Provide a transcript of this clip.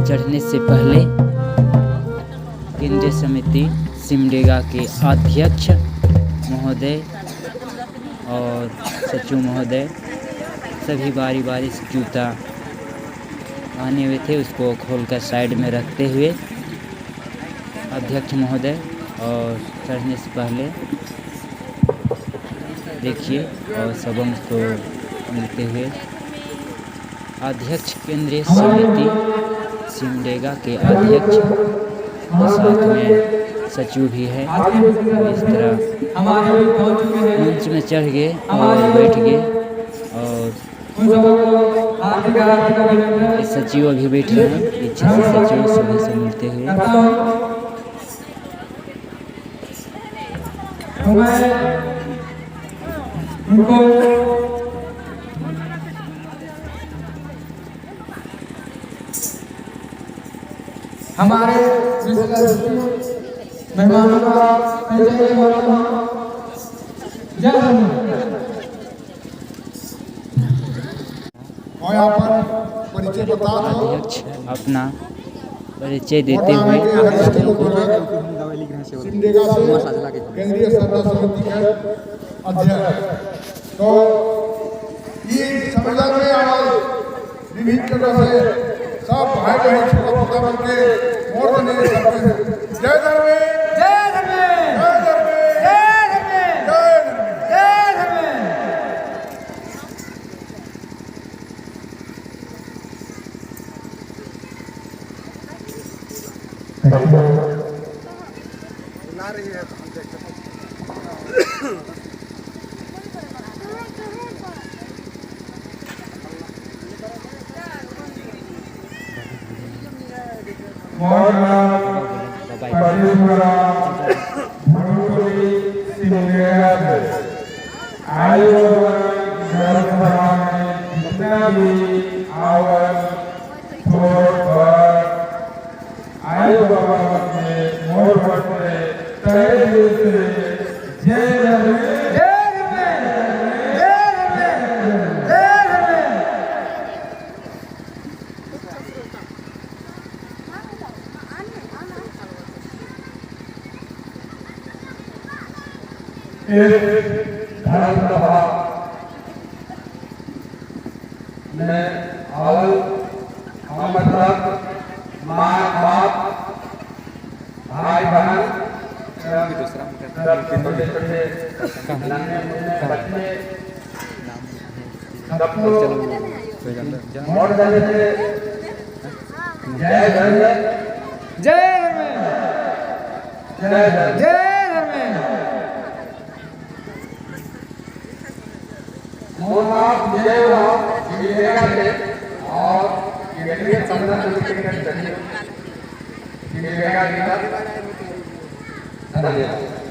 चढ़ने से पहले केंद्रीय समिति सिमडेगा के अध्यक्ष महोदय और सचिव महोदय सभी बारी बारी से जूता पहने हुए थे, उसको खोलकर साइड में रखते हुए अध्यक्ष महोदय और चढ़ने से पहले देखिए और सबों को मिलते हुए अध्यक्ष केंद्रीय समिति सिमडेगा के अध्यक्ष साथ में सचिव भी है। इस तरह मंच में चढ़ गए और बैठ गए और सचिव अभी बैठ रहे हैं पीछे से सचिव सभी से मिलते हुए। हमारे मेहमानों का और यहाँ पर परिचय बता अध्यक्ष अपना परिचय देते हुए सिमडेगा से केंद्रीय सरना समिति के अध्यक्ष। तो ये सम्मेलन में हमारे विभिन्न जगह से सब भाई बहन छोटा छोटा बन के मोर बने करते हैं। जय धर्मे जय धर्मे जय धर्मे जय धर्मे जय धर्मे। धर्मसभा में अवल आमंत्रक माँ बाप भाई बहन छोटे छोटे बच्चे सबको वोट देने से जय धर्म जय जय धर्म जय मोहनाथ जय राम सिमडेगा के और केंद्रीय संगठन समिति के सचिव सिमडेगा जी का धन्यवाद।